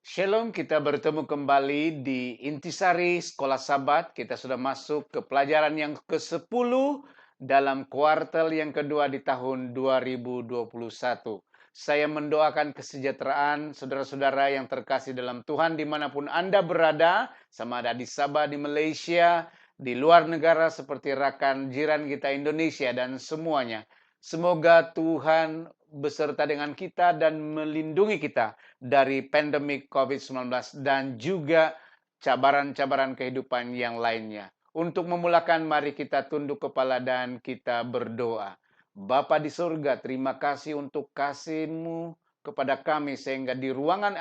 Shalom, kita bertemu kembali di Intisari Sekolah Sabat. Kita sudah masuk ke pelajaran yang ke-10 dalam kuartal yang kedua di tahun 2021. Saya mendoakan kesejahteraan saudara-saudara yang terkasih dalam Tuhan dimanapun Anda berada, sama ada di Sabah, di Malaysia, di luar negara seperti rakan jiran kita Indonesia dan semuanya. Semoga Tuhan beserta dengan kita dan melindungi kita dari pandemi COVID-19 dan juga cabaran-cabaran kehidupan yang lainnya. Untuk memulakan, mari kita tunduk kepala dan kita berdoa. Bapa di surga, terima kasih untuk kasih-Mu kepada kami sehingga di ruangan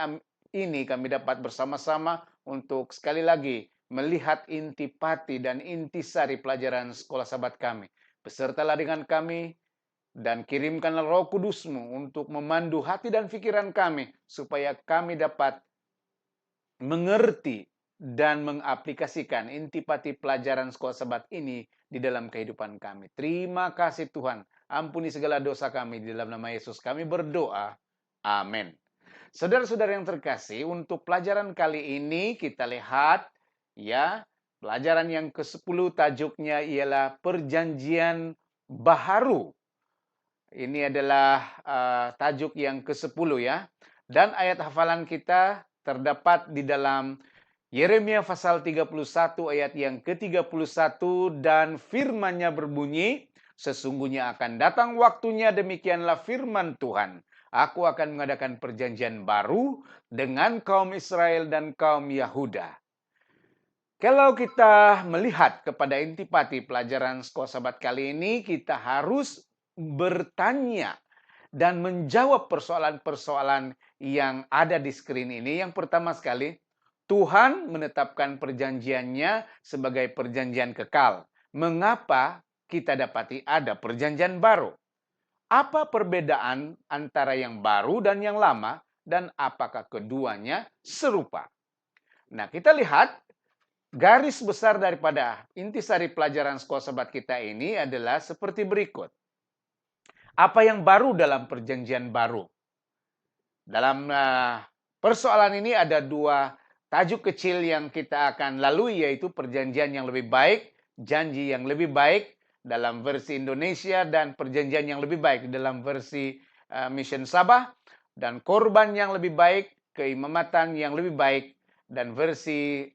ini kami dapat bersama-sama untuk sekali lagi melihat intipati dan intisari pelajaran sekolah sahabat kami. Besertalah dengan kami dan kirimkanlah Roh Kudus-Mu untuk memandu hati dan pikiran kami, supaya kami dapat mengerti dan mengaplikasikan intipati pelajaran sekolah sahabat ini di dalam kehidupan kami. Terima kasih Tuhan. Ampuni segala dosa kami. Di dalam nama Yesus kami berdoa. Amin. Saudara-saudara yang terkasih, untuk pelajaran kali ini kita lihat ya, pelajaran yang ke-10 tajuknya ialah Perjanjian Baharu. Ini adalah tajuk yang ke-10 ya. Dan ayat hafalan kita terdapat di dalam Yeremia pasal 31 ayat yang ke-31 dan firman-Nya berbunyi, sesungguhnya akan datang waktunya, demikianlah firman Tuhan. Aku akan mengadakan perjanjian baru dengan kaum Israel dan kaum Yahuda. Kalau kita melihat kepada intipati pelajaran sekolah sahabat kali ini, kita harus bertanya dan menjawab persoalan-persoalan yang ada di screen ini. Yang pertama sekali, Tuhan menetapkan perjanjiannya sebagai perjanjian kekal. Mengapa kita dapati ada perjanjian baru? Apa perbedaan antara yang baru dan yang lama, dan apakah keduanya serupa? Nah, kita lihat garis besar daripada intisari pelajaran sekolah sahabat kita ini adalah seperti berikut. Apa yang baru dalam perjanjian baru? Dalam persoalan ini ada dua tajuk kecil yang kita akan lalui, yaitu perjanjian yang lebih baik, janji yang lebih baik dalam versi Indonesia, dan perjanjian yang lebih baik dalam versi Mission Sabah, dan korban yang lebih baik, keimamatan yang lebih baik, dan versi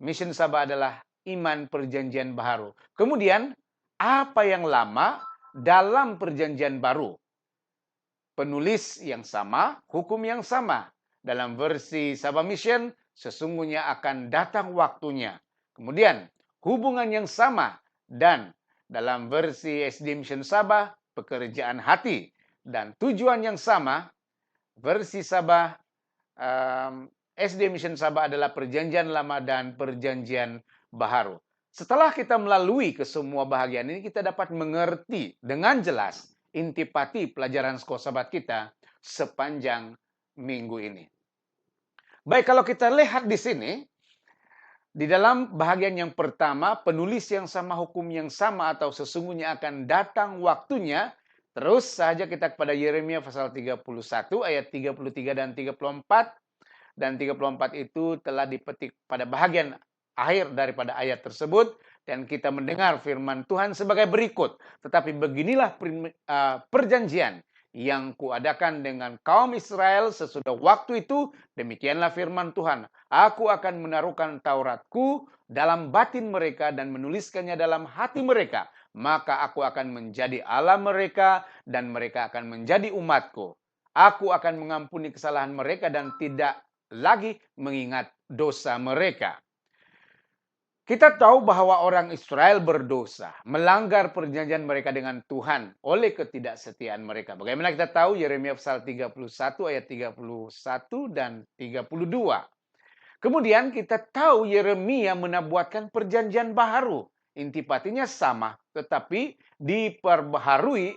Mission Sabah adalah iman perjanjian baru. Kemudian, apa yang lama dalam perjanjian baru? Penulis yang sama, hukum yang sama. Dalam versi Sabah Mission, sesungguhnya akan datang waktunya. Kemudian, hubungan yang sama. Dan dalam versi SD Mission Sabah, pekerjaan hati. Dan tujuan yang sama, versi Sabah SD Mission Sabah adalah perjanjian lama dan perjanjian baharu. Setelah kita melalui ke semua bahagian ini, kita dapat mengerti dengan jelas intipati pelajaran sekolah sahabat kita sepanjang minggu ini. Baik, kalau kita lihat di sini, di dalam bahagian yang pertama, penulis yang sama, hukum yang sama, atau sesungguhnya akan datang waktunya. Terus saja kita kepada Yeremia pasal 31 ayat 33 dan 34. Dan 34 itu telah dipetik pada bahagian akhir daripada ayat tersebut. Dan kita mendengar firman Tuhan sebagai berikut. Tetapi beginilah perjanjian yang kuadakan dengan kaum Israel sesudah waktu itu. Demikianlah firman Tuhan. Aku akan menaruhkan Tauratku dalam batin mereka dan menuliskannya dalam hati mereka. Maka aku akan menjadi Allah mereka dan mereka akan menjadi umatku. Aku akan mengampuni kesalahan mereka dan tidak lagi mengingat dosa mereka. Kita tahu bahwa orang Israel berdosa, melanggar perjanjian mereka dengan Tuhan oleh ketidaksetiaan mereka. Bagaimana kita tahu? Yeremia pasal 31 ayat 31 dan 32. Kemudian kita tahu Yeremia menubuatkan perjanjian baru. Intipatinya sama, tetapi diperbaharui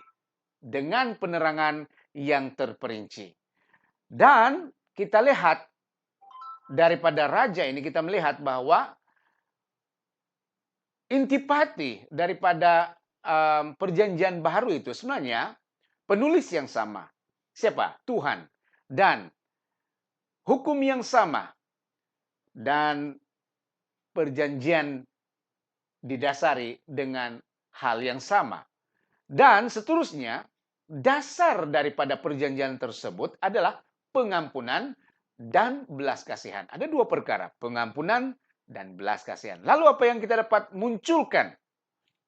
dengan penerangan yang terperinci. Dan kita lihat daripada raja ini, kita melihat bahwa intipati daripada perjanjian baru itu sebenarnya penulis yang sama. Siapa? Tuhan. Dan hukum yang sama, dan perjanjian didasari dengan hal yang sama. Dan seterusnya, dasar daripada perjanjian tersebut adalah pengampunan dan belas kasihan. Ada dua perkara, pengampunan dan belas kasihan. Lalu apa yang kita dapat munculkan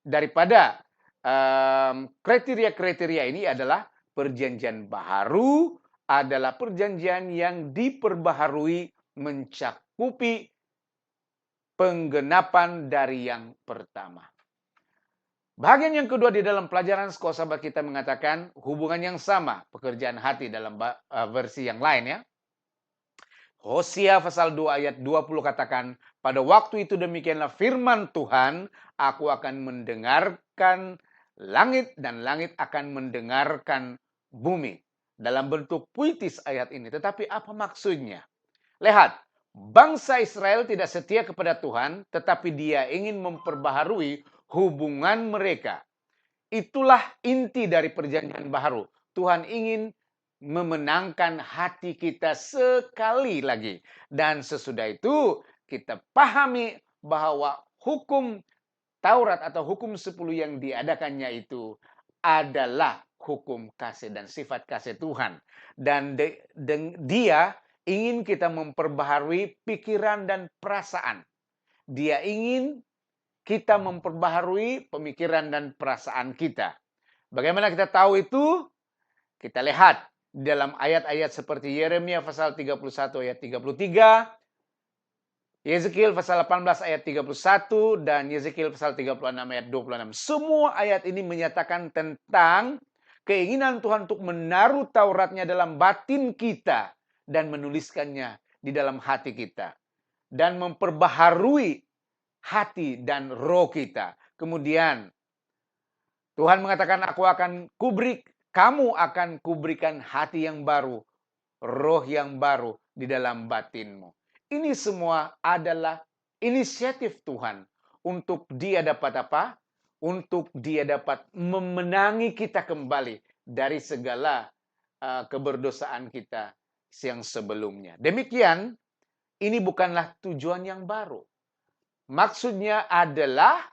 daripada kriteria-kriteria ini adalah perjanjian baru adalah perjanjian yang diperbaharui mencakupi penggenapan dari yang pertama. Bahagian yang kedua di dalam pelajaran sekolah sahabat kita mengatakan hubungan yang sama, pekerjaan hati dalam versi yang lain ya. Hosea pasal 2 ayat 20 katakan, pada waktu itu demikianlah firman Tuhan, aku akan mendengarkan langit dan langit akan mendengarkan bumi. Dalam bentuk puitis ayat ini, tetapi apa maksudnya? Lihat, bangsa Israel tidak setia kepada Tuhan, tetapi dia ingin memperbaharui hubungan mereka. Itulah inti dari perjanjian baru. Tuhan ingin memenangkan hati kita sekali lagi. Dan sesudah itu kita pahami bahwa hukum Taurat atau hukum 10 yang diadakannya itu adalah hukum kasih dan sifat kasih Tuhan. Dan dia ingin kita memperbaharui pikiran dan perasaan. Dia ingin kita memperbaharui pemikiran dan perasaan kita. Bagaimana kita tahu itu? Kita lihat dalam ayat-ayat seperti Yeremia pasal 31 ayat 33, Yeskiel pasal 18 ayat 31, dan Yeskiel pasal 36 ayat 26. Semua ayat ini menyatakan tentang keinginan Tuhan untuk menaruh Tauratnya dalam batin kita dan menuliskannya di dalam hati kita. Dan memperbaharui hati dan roh kita. Kemudian Tuhan mengatakan kamu akan kuberikan hati yang baru, roh yang baru di dalam batinmu. Ini semua adalah inisiatif Tuhan untuk dia dapat apa? Untuk dia dapat memenangi kita kembali dari segala keberdosaan kita yang sebelumnya. Demikian, ini bukanlah tujuan yang baru. Maksudnya adalah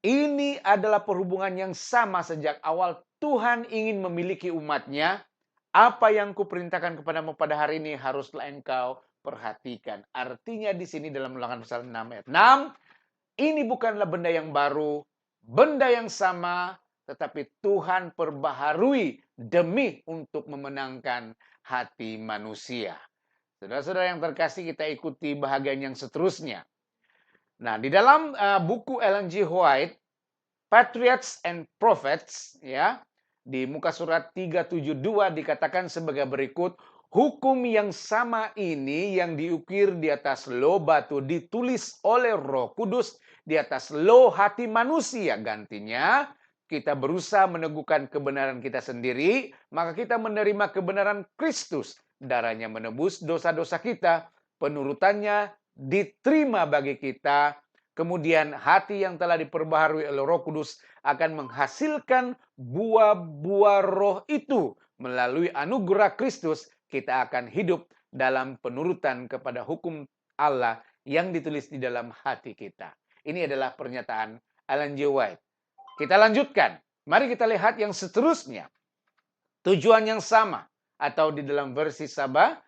ini adalah perhubungan yang sama sejak awal. Tuhan ingin memiliki umatnya. Apa yang kuperintahkan kepadamu pada hari ini haruslah engkau perhatikan. Artinya di sini dalam Ulangan pasal 6 ayat 6, ini bukanlah benda yang baru, benda yang sama, tetapi Tuhan perbaharui demi untuk memenangkan hati manusia. Saudara-saudara yang terkasih, kita ikuti bahagian yang seterusnya. Nah, di dalam buku Ellen G. White, Patriots and Prophets, ya, di muka surat 372 dikatakan sebagai berikut, hukum yang sama ini yang diukir di atas loh batu ditulis oleh Roh Kudus di atas loh hati manusia. Gantinya, kita berusaha meneguhkan kebenaran kita sendiri, maka kita menerima kebenaran Kristus. Darahnya menebus dosa-dosa kita, penurutannya diterima bagi kita. Kemudian hati yang telah diperbaharui oleh Roh Kudus akan menghasilkan buah-buah roh itu. Melalui anugerah Kristus, kita akan hidup dalam penurutan kepada hukum Allah yang ditulis di dalam hati kita. Ini adalah pernyataan Ellen G. White. Kita lanjutkan. Mari kita lihat yang seterusnya. Tujuan yang sama. Atau di dalam versi Sabah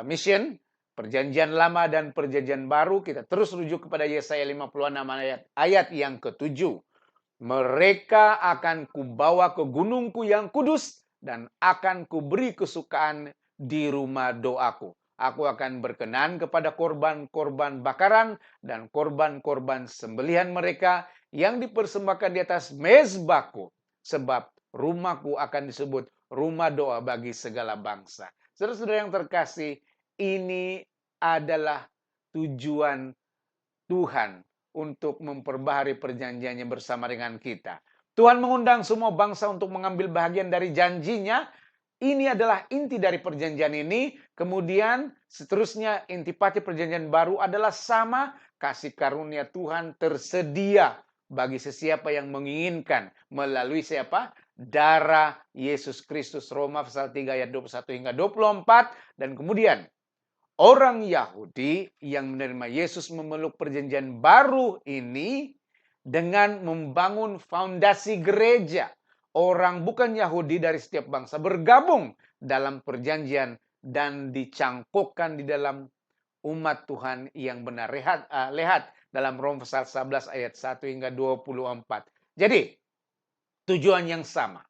Mission, Perjanjian Lama dan Perjanjian Baru, kita terus rujuk kepada Yesaya 56 ayat yang ke-7. Mereka akan kubawa ke gunungku yang kudus dan akan kuberi kesukaan di rumah doaku. Aku akan berkenan kepada korban-korban bakaran dan korban-korban sembelihan mereka yang dipersembahkan di atas mezbahku. Sebab rumahku akan disebut rumah doa bagi segala bangsa. Saudara-saudara yang terkasih, ini adalah tujuan Tuhan untuk memperbaharui perjanjiannya bersama dengan kita. Tuhan mengundang semua bangsa untuk mengambil bahagian dari janjinya. Ini adalah inti dari perjanjian ini. Kemudian seterusnya intipati perjanjian baru adalah sama. Kasih karunia Tuhan tersedia bagi sesiapa yang menginginkan. Melalui siapa? darah Yesus Kristus. Roma pasal 3 ayat 21 hingga 24. Dan kemudian orang Yahudi yang menerima Yesus memeluk perjanjian baru ini dengan membangun fondasi gereja. Orang bukan Yahudi dari setiap bangsa bergabung dalam perjanjian dan dicangkokkan di dalam umat Tuhan yang benar. Lihat dalam Roma pasal 11 ayat 1 hingga 24. Jadi, tujuan yang sama.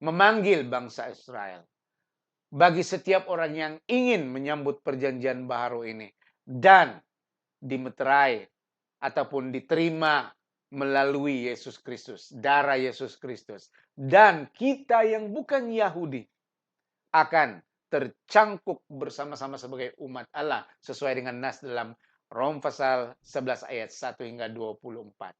Memanggil bangsa Israel. Bagi setiap orang yang ingin menyambut perjanjian baru ini. Dan dimeterai ataupun diterima melalui Yesus Kristus, darah Yesus Kristus. Dan kita yang bukan Yahudi akan tercangkuk bersama-sama sebagai umat Allah sesuai dengan nas dalam Rom pasal 11 ayat 1 hingga 24.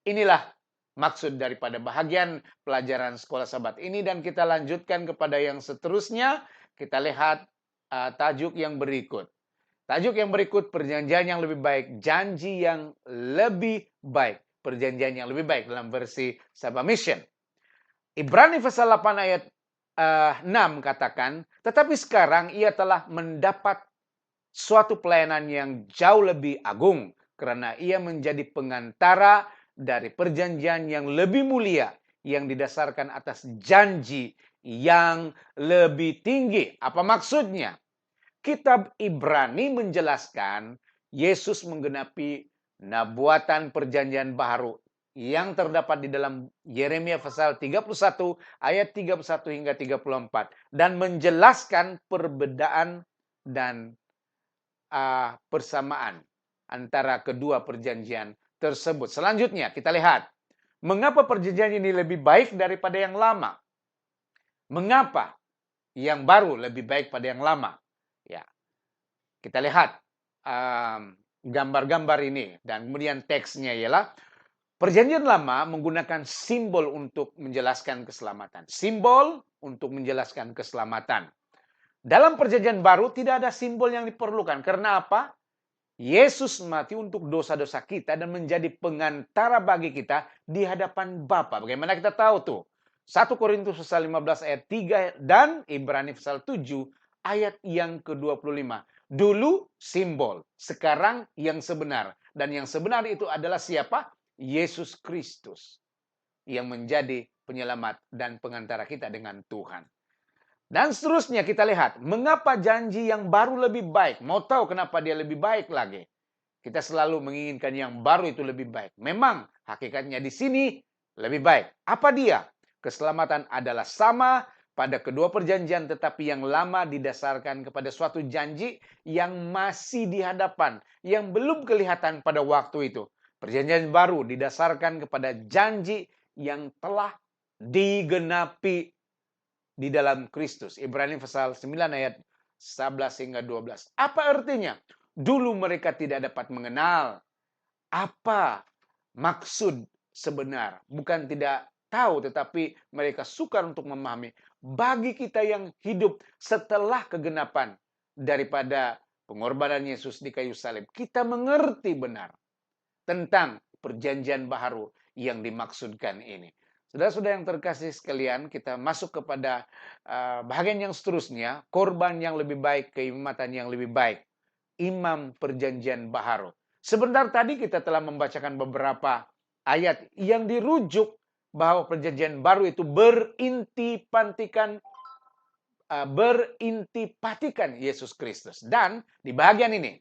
Inilah maksud daripada bahagian pelajaran sekolah Sabat ini, dan kita lanjutkan kepada yang seterusnya. Kita lihat tajuk yang berikut. Tajuk yang berikut, perjanjian yang lebih baik, janji yang lebih baik. Perjanjian yang lebih baik dalam versi Sabah Mission. Ibrani pasal 8 ayat 6 katakan, tetapi sekarang ia telah mendapat suatu pelayanan yang jauh lebih agung, karena ia menjadi pengantara dari perjanjian yang lebih mulia, yang didasarkan atas janji yang lebih tinggi. Apa maksudnya? Kitab Ibrani menjelaskan Yesus menggenapi nubuatan perjanjian baru yang terdapat di dalam Yeremia pasal 31 ayat 31 hingga 34 dan menjelaskan perbedaan dan persamaan antara kedua perjanjian tersebut. Selanjutnya kita lihat mengapa perjanjian ini lebih baik daripada yang lama. Mengapa yang baru lebih baik pada yang lama? Ya, kita lihat gambar-gambar ini dan kemudian teksnya ialah perjanjian lama menggunakan simbol untuk menjelaskan keselamatan. Simbol untuk menjelaskan keselamatan. Dalam perjanjian baru tidak ada simbol yang diperlukan. Karena apa? Yesus mati untuk dosa-dosa kita dan menjadi pengantara bagi kita di hadapan Bapa. Bagaimana kita tahu tuh? 1 Korintus pasal 15 ayat 3 dan Ibrani pasal 7 ayat yang ke-25. Dulu simbol, sekarang yang sebenar. Dan yang sebenar itu adalah siapa? Yesus Kristus yang menjadi penyelamat dan pengantara kita dengan Tuhan. Dan seterusnya kita lihat, mengapa janji yang baru lebih baik? Mau tahu kenapa dia lebih baik lagi? Kita selalu menginginkan yang baru itu lebih baik. Memang hakikatnya di sini lebih baik. Apa dia? Keselamatan adalah sama pada kedua perjanjian, tetapi yang lama didasarkan kepada suatu janji yang masih di hadapan, yang belum kelihatan pada waktu itu. Perjanjian baru didasarkan kepada janji yang telah digenapi di dalam Kristus. Ibrani pasal 9 ayat 11 hingga 12. Apa artinya? Dulu mereka tidak dapat mengenal apa maksud sebenar. Bukan tidak tahu, tetapi mereka sukar untuk memahami. Bagi kita yang hidup setelah kegenapan daripada pengorbanan Yesus di kayu salib, kita mengerti benar tentang perjanjian baru yang dimaksudkan ini. Saudara-saudara yang terkasih sekalian, kita masuk kepada bahagian yang seterusnya, korban yang lebih baik, keimamatan yang lebih baik. Imam perjanjian baru. Sebentar tadi kita telah membacakan beberapa ayat yang dirujuk bahwa perjanjian baru itu berintipatikan Yesus Kristus. Dan di bagian ini,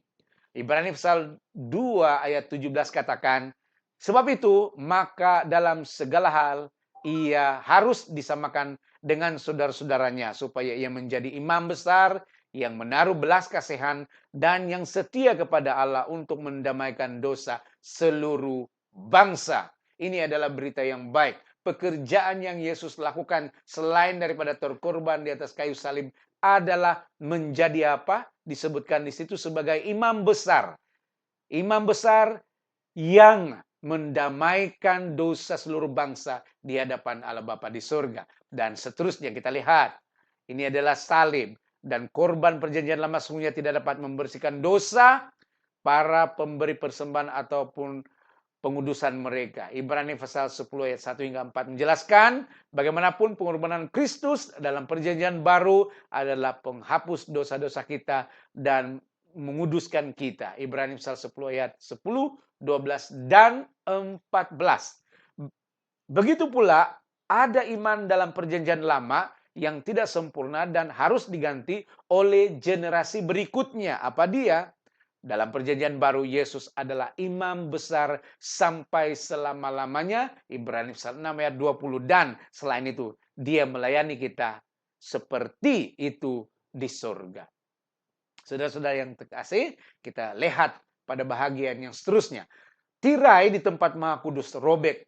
Ibrani pasal 2 ayat 17 katakan, sebab itu maka dalam segala hal ia harus disamakan dengan saudara-saudaranya supaya ia menjadi imam besar yang menaruh belas kasihan dan yang setia kepada Allah untuk mendamaikan dosa seluruh bangsa. Ini adalah berita yang baik. Pekerjaan yang Yesus lakukan selain daripada terkorban di atas kayu salib adalah menjadi apa? Disebutkan di situ sebagai imam besar. Imam besar yang mendamaikan dosa seluruh bangsa di hadapan Allah Bapa di surga. Dan seterusnya kita lihat. Ini adalah salib. Dan korban perjanjian lama sesungguhnya tidak dapat membersihkan dosa. Para pemberi persembahan ataupun pengudusan mereka. Ibrani pasal 10 ayat 1 hingga 4 menjelaskan bagaimanapun pengorbanan Kristus dalam perjanjian baru adalah penghapus dosa-dosa kita dan menguduskan kita. Ibrani pasal 10 ayat 10, 12 dan 14. Begitu pula ada iman dalam perjanjian lama yang tidak sempurna dan harus diganti oleh generasi berikutnya. Apa dia? Dalam perjanjian baru, Yesus adalah imam besar sampai selama-lamanya. Ibrani 6 ayat 20. Dan selain itu, dia melayani kita seperti itu di surga. Saudara-saudara yang terkasih, kita lihat pada bahagian yang seterusnya. Tirai di tempat Maha Kudus robek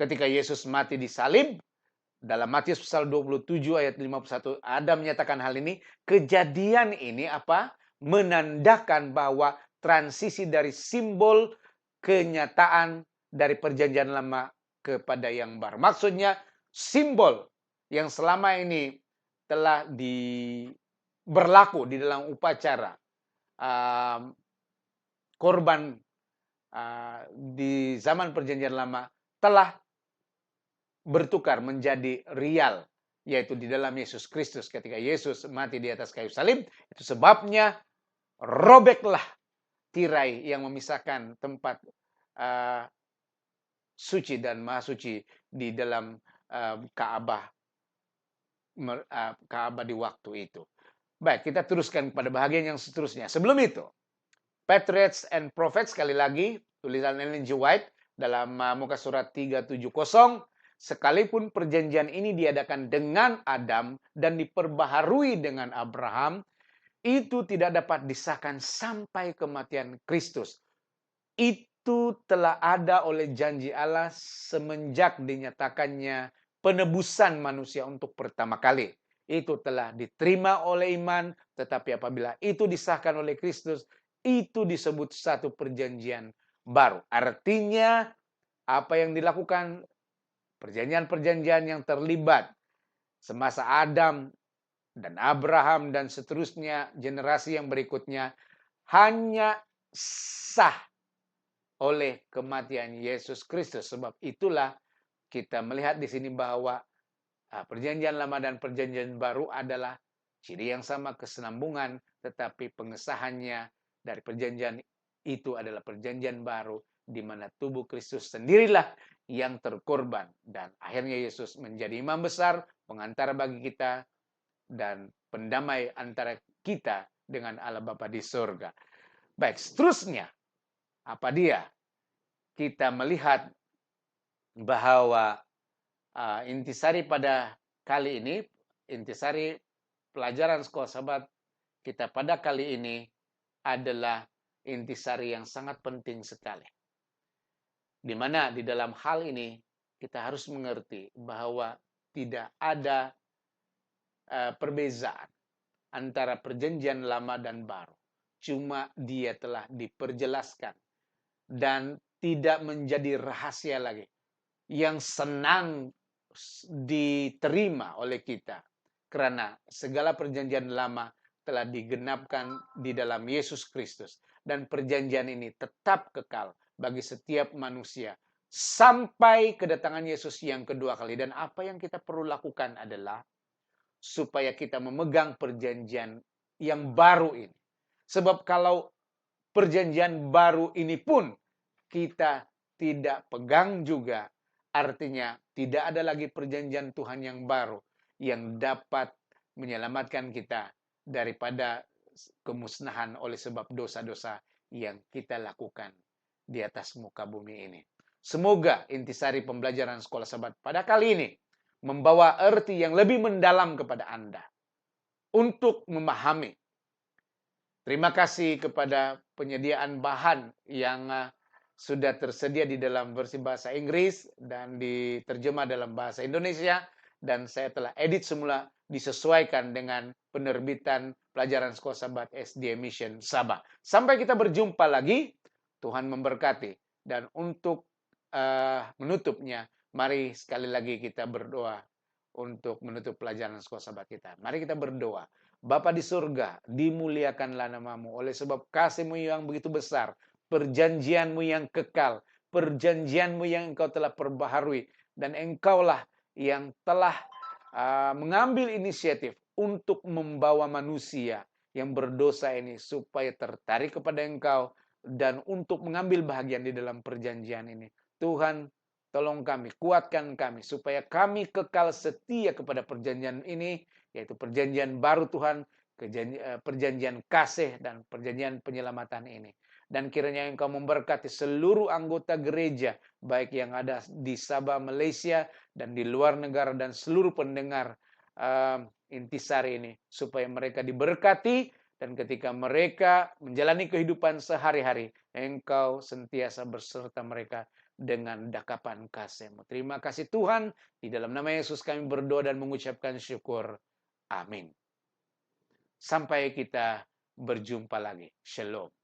ketika Yesus mati di salib. Dalam Matius pasal 27 ayat 51 ada menyatakan hal ini. Kejadian ini apa? Menandakan bahwa transisi dari simbol kenyataan dari perjanjian lama kepada yang baru. Maksudnya simbol yang selama ini telah berlaku di dalam upacara korban di zaman perjanjian lama telah bertukar menjadi real, yaitu di dalam Yesus Kristus. Ketika Yesus mati di atas kayu salib, itu sebabnya robeklah tirai yang memisahkan tempat suci dan maha suci di dalam Ka'bah di waktu itu. Baik, kita teruskan pada bahagian yang seterusnya. Sebelum itu, Patriots and Prophets, sekali lagi, tulisan Ellen G. White dalam muka surat 370, sekalipun perjanjian ini diadakan dengan Adam dan diperbaharui dengan Abraham, itu tidak dapat disahkan sampai kematian Kristus. Itu telah ada oleh janji Allah semenjak dinyatakannya penebusan manusia untuk pertama kali. Itu telah diterima oleh iman, tetapi apabila itu disahkan oleh Kristus, itu disebut satu perjanjian baru. Artinya, apa yang dilakukan perjanjian-perjanjian yang terlibat semasa Adam dan Abraham dan seterusnya generasi yang berikutnya hanya sah oleh kematian Yesus Kristus. Sebab itulah kita melihat di sini bahwa perjanjian lama dan perjanjian baru adalah ciri yang sama, kesinambungan, tetapi pengesahannya dari perjanjian itu adalah perjanjian baru di mana tubuh Kristus sendirilah yang terkorban dan akhirnya Yesus menjadi imam besar, pengantar bagi kita dan pendamai antara kita dengan Allah Bapa di surga. Baik, seterusnya apa dia? Kita melihat bahwa intisari pada kali ini, intisari pelajaran sekolah sahabat kita pada kali ini adalah intisari yang sangat penting sekali. Di mana di dalam hal ini kita harus mengerti bahwa tidak ada perbezaan antara perjanjian lama dan baru. Cuma dia telah diperjelaskan dan tidak menjadi rahasia lagi yang senang diterima oleh kita. Karena segala perjanjian lama telah digenapkan di dalam Yesus Kristus. Dan perjanjian ini tetap kekal bagi setiap manusia sampai kedatangan Yesus yang kedua kali. Dan apa yang kita perlu lakukan adalah supaya kita memegang perjanjian yang baru ini. Sebab kalau perjanjian baru ini pun kita tidak pegang juga, artinya tidak ada lagi perjanjian Tuhan yang baru yang dapat menyelamatkan kita daripada kemusnahan oleh sebab dosa-dosa yang kita lakukan di atas muka bumi ini. Semoga intisari pembelajaran sekolah sahabat pada kali ini membawa arti yang lebih mendalam kepada Anda untuk memahami. Terima kasih kepada penyediaan bahan yang sudah tersedia di dalam versi bahasa Inggris dan diterjemah dalam bahasa Indonesia, dan saya telah edit semula disesuaikan dengan penerbitan pelajaran sekolah sahabat SDA Mission Sabah. Sampai kita berjumpa lagi, Tuhan memberkati. Dan untuk menutupnya, mari sekali lagi kita berdoa untuk menutup pelajaran sekolah sahabat kita. Mari kita berdoa. Bapa di surga, dimuliakanlah namamu oleh sebab kasih-Mu yang begitu besar. perjanjianmu yang kekal, perjanjianmu yang engkau telah perbaharui, dan engkaulah yang telah mengambil inisiatif untuk membawa manusia yang berdosa ini supaya tertarik kepada engkau dan untuk mengambil bahagian di dalam perjanjian ini. Tuhan, tolong kami, kuatkan kami supaya kami kekal setia kepada perjanjian ini, yaitu perjanjian baru Tuhan, perjanjian kasih dan perjanjian penyelamatan ini. Dan kiranya engkau memberkati seluruh anggota gereja, baik yang ada di Sabah, Malaysia, dan di luar negara, dan seluruh pendengar Intisari ini, supaya mereka diberkati, dan ketika mereka menjalani kehidupan sehari-hari, engkau sentiasa berserta mereka dengan dakapan kasih-Mu. Terima kasih Tuhan, di dalam nama Yesus kami berdoa dan mengucapkan syukur. Amin. Sampai kita berjumpa lagi. Shalom.